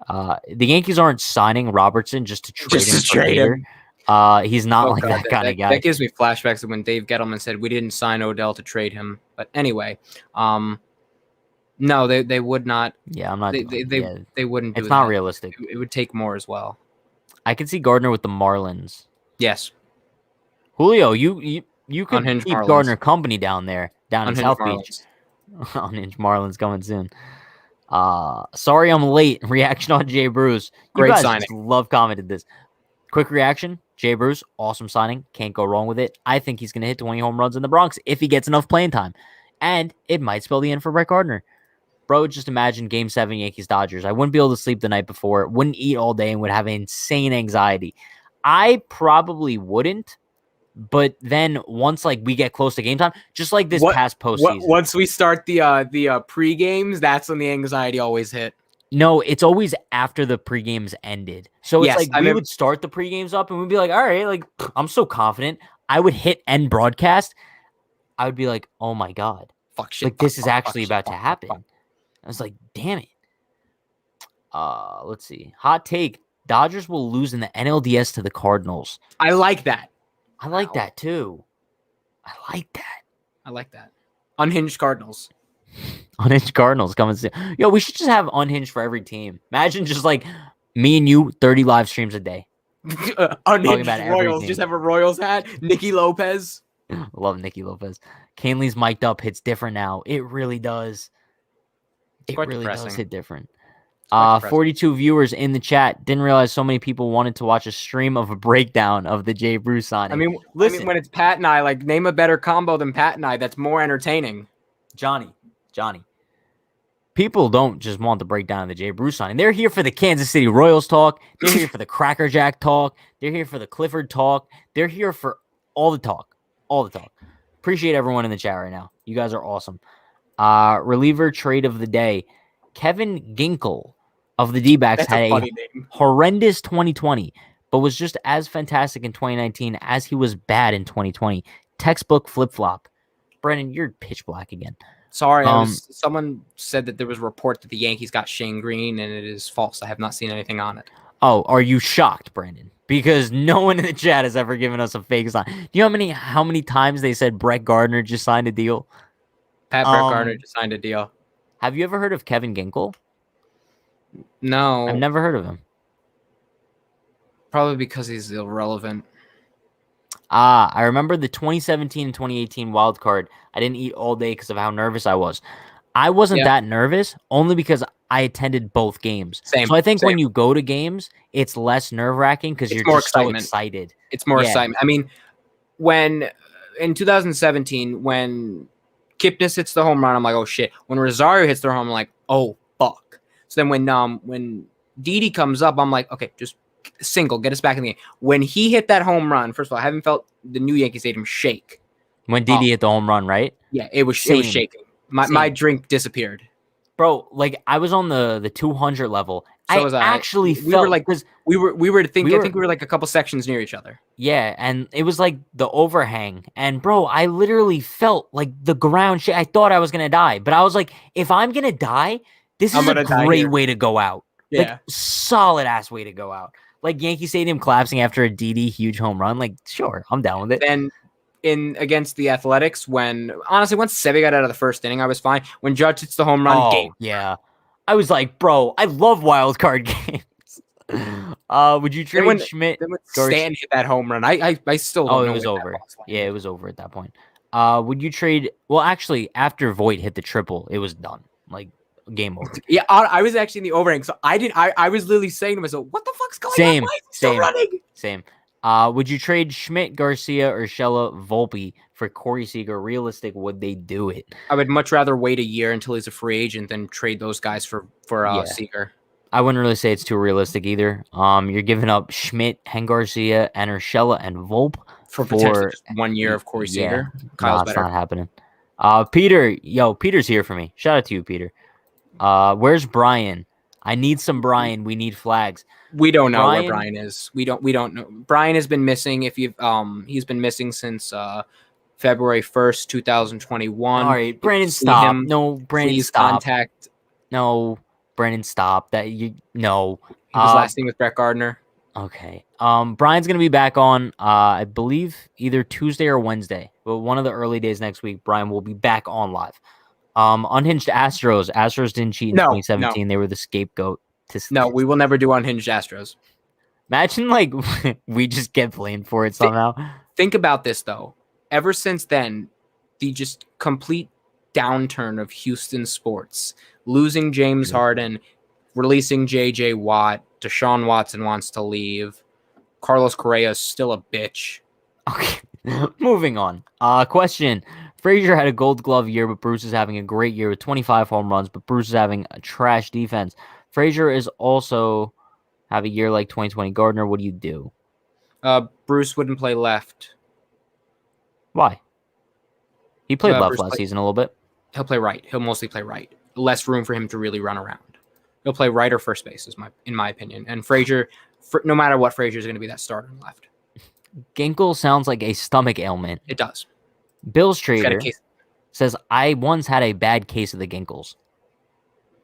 The Yankees aren't signing Robertson just to trade him. He's not that kind of guy. That gives me flashbacks of when Dave Gettleman said we didn't sign Odell to trade him. But anyway, no, they would not. Yeah, I'm not. They wouldn't. It's not realistic. It would take more as well. I can see Gardner with the Marlins. Yes. Julio, you could Unhinged keep Marlins. Gardner company down in Unhinged South Beach. Marlins. Unhinged Marlins coming soon. Sorry I'm late. Reaction on Jay Bruce. You Great guys signing. just love commented this. Quick reaction. Jay Bruce, awesome signing. Can't go wrong with it. I think he's going to hit 20 home runs in the Bronx if he gets enough playing time. And it might spell the end for Brett Gardner. Bro, just imagine Game 7 Yankees-Dodgers. I wouldn't be able to sleep the night before, wouldn't eat all day, and would have insane anxiety. I probably wouldn't, but then once we get close to game time, just like this past postseason. Once we start the pre-games, that's when the anxiety always hit. No, it's always after the pre-games ended. So it's Yes, we would start the pre-games up and we'd be like, all right, I'm so confident. I would hit end broadcast. I would be like, oh my God. Fuck shit. This is actually about to happen. I was like, damn it. Let's see. Hot take. Dodgers will lose in the NLDS to the Cardinals. I like that. I like that too. I like that. Unhinged Cardinals. Unhinged Cardinals coming soon. Yo, we should just have Unhinged for every team. Imagine just me and you, 30 live streams a day. Unhinged Royals. Just have a Royals hat. Nicky Lopez. Love Nicky Lopez. Canley's mic'd up hits different now. It really does. It really does hit different. 42 viewers in the chat. Didn't realize so many people wanted to watch a stream of a breakdown of the Jay Bruce signing. I mean, listen, when it's Pat and I, name a better combo than Pat and I that's more entertaining. Johnny. People don't just want the breakdown of the Jay Bruce signing. They're here for the Kansas City Royals talk. They're here for the Cracker Jack talk. They're here for the Clifford talk. They're here for all the talk. Appreciate everyone in the chat right now. You guys are awesome. Reliever trade of the day. Kevin Ginkel of the D-backs had a horrendous 2020, but was just as fantastic in 2019 as he was bad in 2020. Textbook flip-flop. Brennan, you're pitch black again. Sorry, someone said that there was a report that the Yankees got Shane Green, and it is false. I have not seen anything on it. Oh, are you shocked, Brandon? Because no one in the chat has ever given us a fake sign. Do you know how many times they said Brett Gardner just signed a deal? Brett Gardner just signed a deal. Have you ever heard of Kevin Ginkel? No. I've never heard of him. Probably because he's irrelevant. I remember the 2017 and 2018 wild card. I didn't eat all day because of how nervous I was. I wasn't that nervous, only because I attended both games. Same. So I think when you go to games, it's less nerve-wracking because you're just so excited. It's more excitement. I mean, in 2017, when Kipnis hits the home run, I'm like, oh shit. When Rosario hits the home run, I'm like, oh fuck. So then when Didi comes up, I'm like, okay, just single, get us back in the game. When he hit that home run, first of all, I haven't felt the new Yankee Stadium shake. When Didi hit the home run, right? Yeah, it was shaking. My drink disappeared. Bro, I was on the 200 level. I actually felt because we were I think we were a couple sections near each other. Yeah, and it was the overhang. And bro, I literally felt the ground shake. I thought I was gonna die, but I was like, if I'm gonna die, this is a great way to go out. Yeah, solid ass way to go out. Yankee Stadium collapsing after a DD huge home run. Sure, I'm down with it. Then against the Athletics, once Seve got out of the first inning, I was fine. When Judge hits the home run, game. Yeah. I was like, bro, I love wild card games. Would you trade Schmidt? Then when Stan hit that home run, I still don't know. It was over. Yeah, it was over at that point. Would you trade? Well, actually, after Voit hit the triple, it was done. Game over. Yeah, I was actually in the overhang, so I was literally saying to myself, "What the fuck's going on? Why is he still running?" Same. Would you trade Schmidt, Garcia, Urshela, Volpe for Corey Seager? Realistic, would they do it? I would much rather wait a year until he's a free agent than trade those guys for Seager. I wouldn't really say it's too realistic either. You're giving up Schmidt and Garcia and Urshela and Volpe for potentially just 1 year of Corey Seager. Kyle's better. Not happening. Peter's here for me. Shout out to you, Peter. Where's Brian? I need some Brian. We need flags. We don't know where Brian is. We don't know. Brian has been missing. He's been missing since February 1st, 2021. All right, Brandon, stop. No, Brandon, stop. Contact. No, Brandon, stop. No. He was last name with Brett Gardner. Okay. Brian's gonna be back on. I believe either Tuesday or Wednesday. But one of the early days next week, Brian will be back on live. Unhinged Astros. Astros didn't cheat in 2017. No. They were the scapegoat. No, we will never do Unhinged Astros. Imagine like we just get blamed for it somehow. Think about this though. Ever since then, the just complete downturn of Houston sports, losing James Harden, releasing J.J. Watt, Deshaun Watson wants to leave, Carlos Correa is still a bitch. Okay, moving on. Question. Frazier had a gold glove year, but Bruce is having a great year with 25 home runs, but Bruce is having a trash defense. Frazier is also have a year like 2020 Gardner. What do you do? Bruce wouldn't play left. Why? He played left last season a little bit. He'll play right. He'll mostly play right. Less room for him to really run around. He'll play right or first base, in my opinion. And Frazier, no matter what, Frazier is going to be that starter on left. Ginkle sounds like a stomach ailment. It does. Bill's Trader says, I once had a bad case of the Ginkles.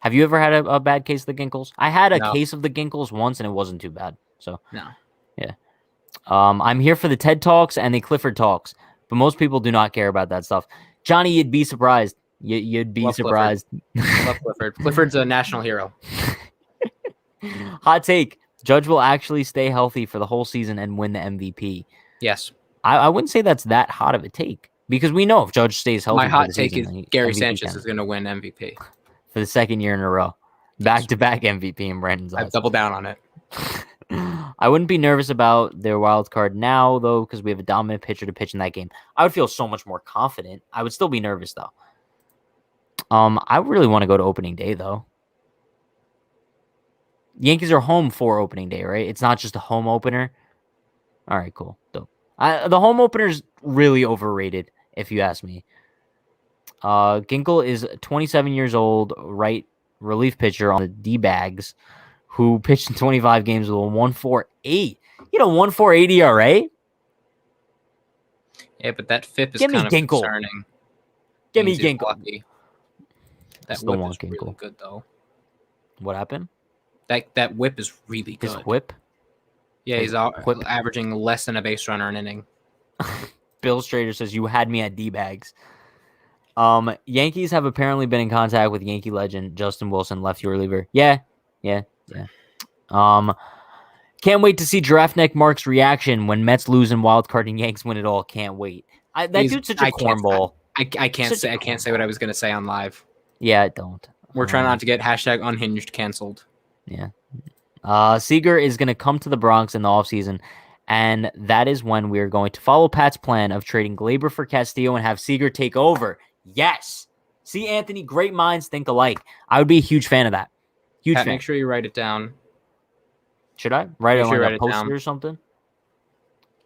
Have you ever had a bad case of the Ginkles? I had a case of the Ginkles once, and it wasn't too bad. So, no. Yeah. I'm here for the TED Talks and the Clifford Talks, but most people do not care about that stuff. Johnny, you'd be surprised. You'd be surprised. Love Clifford. Clifford's a national hero. Hot take. Judge will actually stay healthy for the whole season and win the MVP. Yes. I wouldn't say that's that hot of a take because we know if Judge stays healthy. My hot take season, is Gary Sanchez is going to win MVP. For the second year in a row. Back-to-back MVP in Brandon's eyes. I've doubled down on it. I wouldn't be nervous about their wild card now, though, because we have a dominant pitcher to pitch in that game. I would feel so much more confident. I would still be nervous, though. I really want to go to opening day, though. Yankees are home for opening day, right? It's not just a home opener. All right, cool. Dope. The home opener is really overrated, if you ask me. Ginkle is 27 years old, right relief pitcher on the D-Bags, who pitched in 25 games with a 1.48. You know, 1.48 ERA? Yeah, but that FIP is kind of concerning. Give me Ginkle. Lucky. That Still whip want is Ginkle. really good, though. What happened? That whip is really good. His whip? Yeah, he's averaging less than a base runner an inning. Bill's Trader says, you had me at D-Bags. Yankees have apparently been in contact with Yankee legend Justin Wilson, lefty reliever. Yeah. Can't wait to see Giraffe Neck Mark's reaction when Mets lose and wild card and Yanks win it all. Can't wait. That dude's such a cornball. I can't say what I was going to say on live. Yeah, don't. We're trying not to get hashtag Unhinged canceled. Yeah. Seager is going to come to the Bronx in the offseason, and that is when we are going to follow Pat's plan of trading Glaber for Castillo and have Seager take over. Yes. See, Anthony, great minds think alike. I would be a huge fan of that. Huge Pat, fan. Make sure you write it down. Should I? Write it on like a poster or something?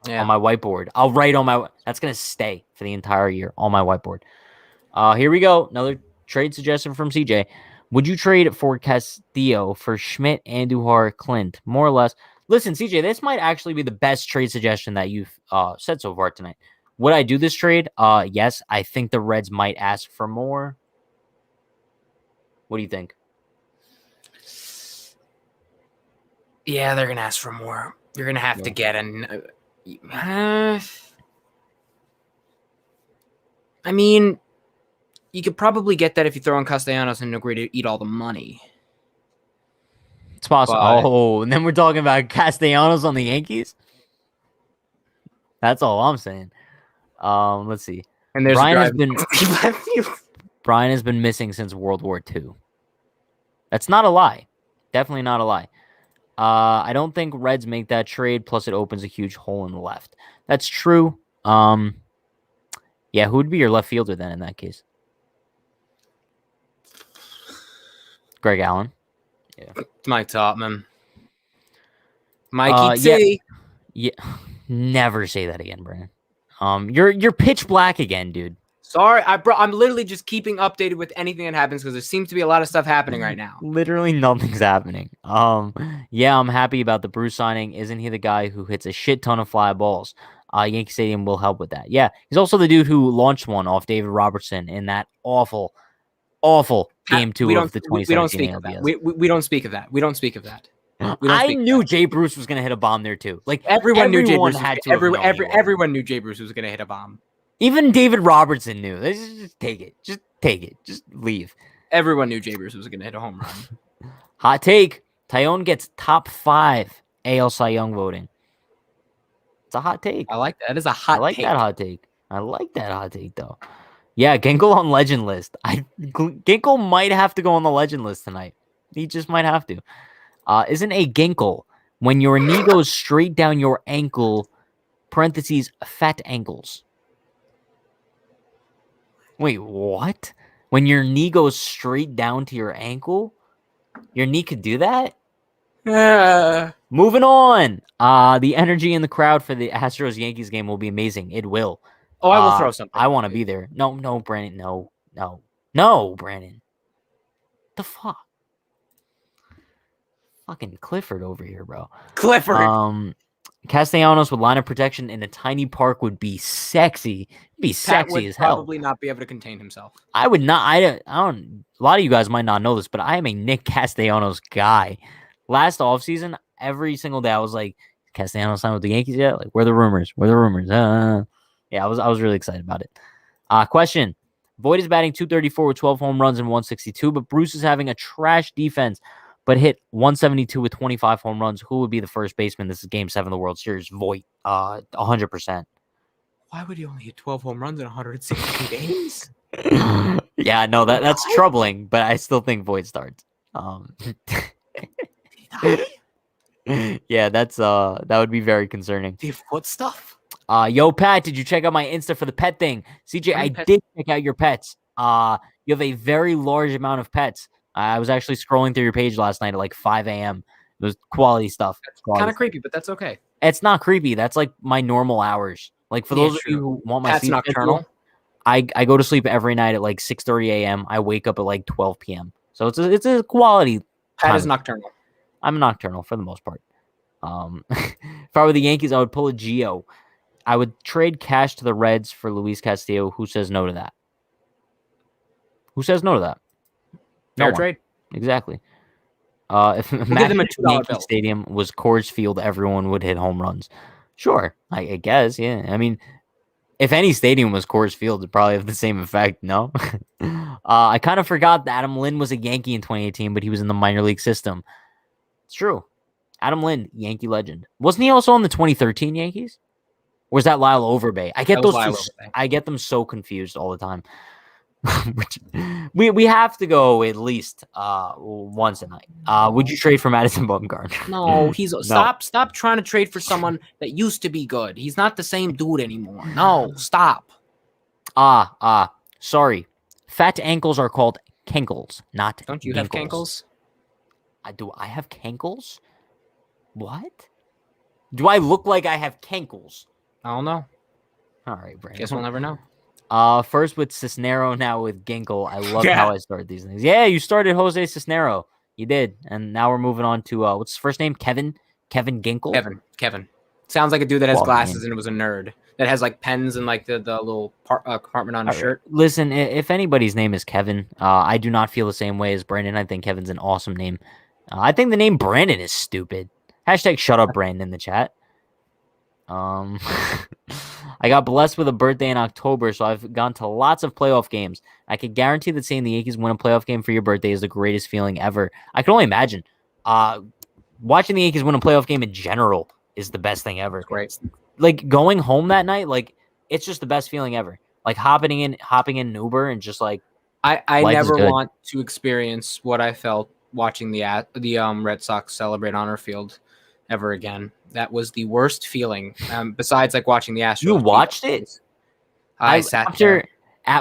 Yeah. On my whiteboard. I'll write on my... That's going to stay for the entire year on my whiteboard. Here we go. Another trade suggestion from CJ. Would you trade for Castillo for Schmidt, Andujar, Clint? More or less. Listen, CJ, this might actually be the best trade suggestion that you've said so far tonight. Would I do this trade? Yes. I think the Reds might ask for more. What do you think? Yeah, they're going to ask for more. You're going to have to get an... I mean, you could probably get that if you throw in Castellanos and agree to eat all the money. It's possible. Oh, and then we're talking about Castellanos on the Yankees? That's all I'm saying. Let's see. And there's Brian has been missing since World War II. That's not a lie. Definitely not a lie. I don't think Reds make that trade, plus it opens a huge hole in the left. That's true. Yeah, who would be your left fielder then in that case? Greg Allen. Yeah. Mike Topman. Mikey T. Yeah. Never say that again, Brandon. You're pitch black again, dude. Sorry, I'm literally just keeping updated with anything that happens because there seems to be a lot of stuff happening right now. Literally nothing's happening. Yeah, I'm happy about the Bruce signing. Isn't he the guy who hits a shit ton of fly balls? Yankee Stadium will help with that. Yeah, he's also the dude who launched one off David Robertson in that awful game 2 of the 2017 ALDS. We don't speak of that. We don't speak of that. I knew Jay Bruce was going to hit a bomb there too. Like everyone knew Jay Bruce had to. Everyone knew Jay Bruce was going to hit a bomb. Even David Robertson knew. Just take it. Just take it. Just leave. Everyone knew Jay Bruce was going to hit a home run. Hot take. Tyone gets top 5 AL Cy Young voting. It's a hot take. I like that. That is a I hot like take. that hot take. I like that hot take though. Yeah, Ginkle on legend list. Ginkle might have to go on the legend list tonight. He just might have to. Isn't a Ginkle when your knee goes straight down your ankle, parentheses, fat ankles. Wait, what? When your knee goes straight down to your ankle? Your knee could do that? Moving on. The energy in the crowd for the Astros Yankees game will be amazing. It will. Oh, I will throw something. I want to be there. No, Brandon. No, Brandon. The fuck? Fucking Clifford over here, bro. Clifford. Castellanos with line of protection in a tiny park would be sexy. It'd be Pat sexy would as hell. probably not be able to contain himself. I would not. I don't. A lot of you guys might not know this, but I am a Nick Castellanos guy. Last offseason, every single day I was like, Castellanos signed with the Yankees yet? Like, where are the rumors? Yeah, I was really excited about it. Question. Voit is batting .234 with 12 home runs and 162, but Bruce is having a trash defense, but hit 172 with 25 home runs. Who would be the first baseman? This is Game 7 of the World Series. Voit, 100%. Why would he only hit 12 home runs in 162 games? Yeah, no, that's troubling, but I still think Voit starts. Yeah, that would be very concerning. The foot stuff. Yo, Pat, did you check out my Insta for the pet thing? CJ, I did check out your pets. You have a very large amount of pets. I was actually scrolling through your page last night at like 5 a.m. It was quality stuff. Kind of creepy, but that's okay. It's not creepy. That's like my normal hours. Like for those of you who want my Pat's sleep nocturnal. schedule, I go to sleep every night at like 6:30 a.m. I wake up at like 12 p.m. So it's a quality. Pat is nocturnal. I'm nocturnal for the most part. If I were the Yankees, I would pull a Gio. I would trade cash to the Reds for Luis Castillo. Who says no to that? Who says no to that? Fair trade. Exactly. If them a $2 Yankee bill. Stadium was Coors Field, everyone would hit home runs. Sure, I guess, yeah. I mean, if any stadium was Coors Field, it'd probably have the same effect, no? I kind of forgot that Adam Lind was a Yankee in 2018, but he was in the minor league system. It's true. Adam Lind, Yankee legend. Wasn't he also on the 2013 Yankees? Or was that Lyle Overbay? I get them so confused all the time. we have to go at least once a night. Would you trade for Madison Bumgarner? No, stop trying to trade for someone that used to be good. He's not the same dude anymore. No, stop. Sorry. Fat ankles are called cankles, not Don't you have cankles? Do I have cankles? What? Do I look like I have cankles? I don't know. All right, Brandon. Guess we'll never know. First with Cisnero, now with Ginkle. I love how I start these things. Yeah, you started Jose Cisnero. You did. And now we're moving on to, what's his first name? Kevin Ginkle? Kevin. Sounds like a dude that has glasses and it was a nerd. That has like pens and like the little compartment on his shirt. Listen, if anybody's name is Kevin, I do not feel the same way as Brandon. I think Kevin's an awesome name. I think the name Brandon is stupid. Hashtag shut up, Brandon, in the chat. I got blessed with a birthday in October, so I've gone to lots of playoff games. I can guarantee that seeing the Yankees win a playoff game for your birthday is the greatest feeling ever. I can only imagine. Watching the Yankees win a playoff game in general is the best thing ever. Great. Like going home that night, like it's just the best feeling ever. Like hopping in an Uber and just like I never want to experience what I felt watching the Red Sox celebrate on our field ever again. That was the worst feeling. Besides like watching the Astros. You watched it? I sat there.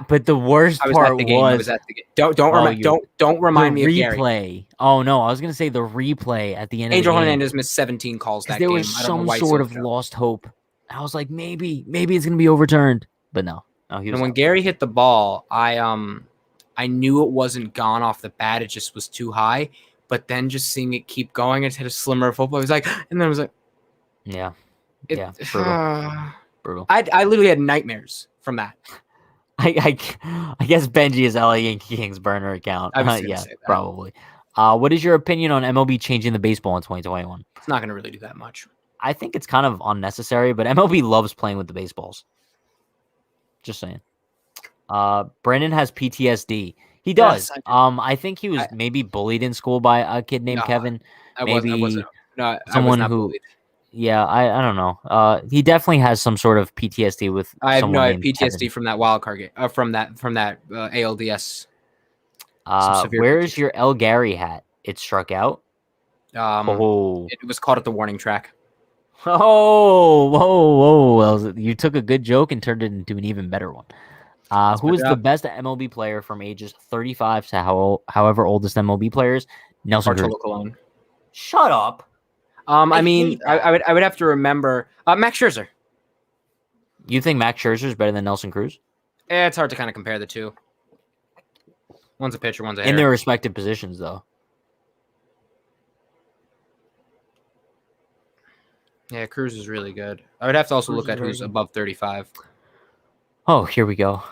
But the worst part was don't remind me of Gary. Replay. Oh no, I was gonna say the replay at the end. Angel of the game. Hernandez missed 17 calls that there game. Was some sort of lost hope. I was like, maybe it's gonna be overturned, but no. And when Gary hit the ball, I knew it wasn't gone off the bat. It just was too high. But then just seeing it keep going, it hit a slimmer football. It was like, and then it was like, brutal. I literally had nightmares from that. I guess Benji is LA Yankee Kings burner account. Yeah, probably. What is your opinion on MLB changing the baseball in 2021? It's not going to really do that much. I think it's kind of unnecessary, but MLB loves playing with the baseballs. Just saying. Brandon has PTSD. He does. Yes, I think he was maybe bullied in school by a kid named Kevin. I wasn't. No, I was Someone not who, bullied. yeah, I don't know. He definitely has some sort of PTSD with I have someone I have named PTSD Kevin. from that wild card game, from that ALDS. Some severe Where's PTSD. your El Gary hat? It struck out. Um, Oh, it was caught at the warning track. oh, whoa, whoa! Well, you took a good joke and turned it into an even better one. That's Who my is the job. best MLB player from ages 35 to however oldest MLB players? Nelson Cruz. Bartolo Colon. Shut up. I mean, hate that. I would have to remember Max Scherzer. You think Max Scherzer is better than Nelson Cruz? It's hard to kind of compare the two. One's a pitcher, one's a In hitter. their respective positions, though. Yeah, Cruz is really good. I would have to also Cruz look is at very who's good. above 35. Oh, here we go.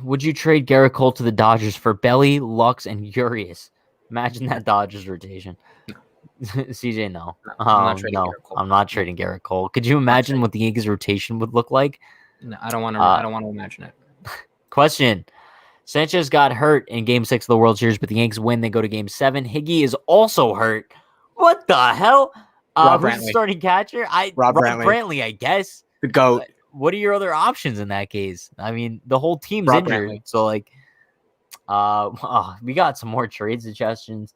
Would you trade Garrett Cole to the Dodgers for Belly, Lux, and Urias? Imagine that Dodgers rotation. CJ, no. No, I'm not trading No, Garrett Cole. I'm not trading Garrett Cole. Could you imagine what the Yankees rotation would look like? No, I don't want to. I don't want to imagine it. Question. Sanchez got hurt in Game 6 of the World Series, but the Yankees win. They go to Game 7. Higgy is also hurt. What the hell? Rob Who's Brantley. the starting catcher? Rob Brantley, I guess. The GOAT. What are your other options in that case? I mean, the whole team's Rob injured. Brantley. So, like, we got some more trade suggestions.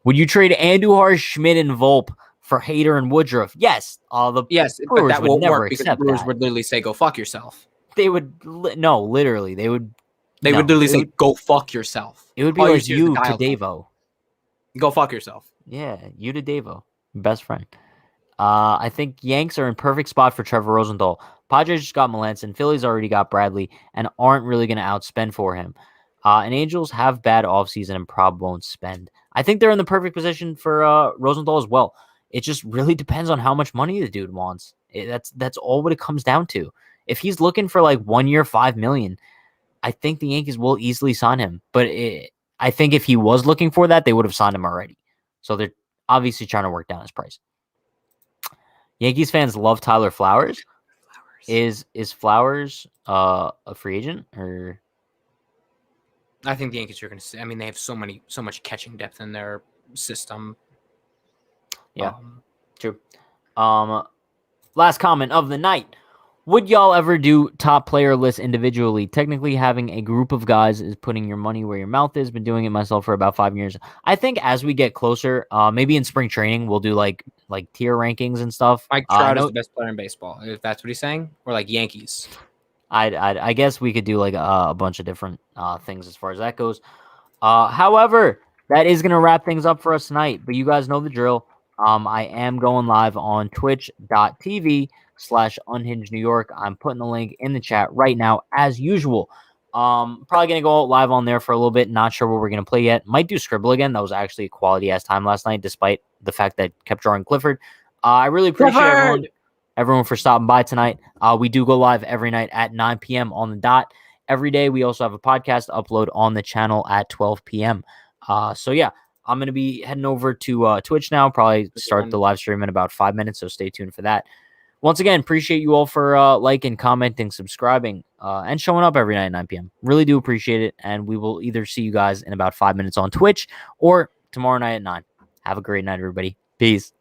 Would you trade Andujar, Schmidt, and Volpe for Hader and Woodruff? Yes. Yes, but Brewers that would won't never work because the accept Brewers that. would literally say, "Go fuck yourself." They would no, literally, they would. They no, would literally it say, would- "Go fuck yourself." It would be All like see is the you to dial tone. Davo. Go fuck yourself. Yeah, you to Davo, best friend. I think Yanks are in perfect spot for Trevor Rosenthal. Padres just got Melanson. Phillies already got Bradley and aren't really going to outspend for him. And Angels have bad offseason and probably won't spend. I think they're in the perfect position for Rosenthal as well. It just really depends on how much money the dude wants. That's all what it comes down to. If he's looking for like 1 year, $5 million, I think the Yankees will easily sign him. But I think if he was looking for that, they would have signed him already. So they're obviously trying to work down his price. Yankees fans love Tyler Flowers. Is Flowers a free agent or? I think the Yankees are going to say. I mean, they have so much catching depth in their system. Yeah, true. Last comment of the night. Would y'all ever do top player lists individually? Technically, having a group of guys is putting your money where your mouth is. Been doing it myself for about 5 years. I think as we get closer, maybe in spring training, we'll do like tier rankings and stuff. Mike Trout is the best player in baseball, if that's what he's saying, or like Yankees. I guess we could do like a bunch of different things as far as that goes. However, that is going to wrap things up for us tonight. But you guys know the drill. I am going live on twitch.tv/Unhinged New York. I'm putting the link in the chat right now, as usual. Probably going to go live on there for a little bit. Not sure what we're going to play yet. Might do Scribble again. That was actually a quality-ass time last night, despite the fact that I kept drawing Clifford. I really appreciate everyone for stopping by tonight. We do go live every night at 9 p.m. on the dot. Every day, we also have a podcast upload on the channel at 12 p.m. So, yeah. I'm going to be heading over to Twitch now, probably start the live stream in about 5 minutes, so stay tuned for that. Once again, appreciate you all for liking, commenting, subscribing, and showing up every night at 9 p.m. Really do appreciate it, and we will either see you guys in about 5 minutes on Twitch or tomorrow night at 9. Have a great night, everybody. Peace.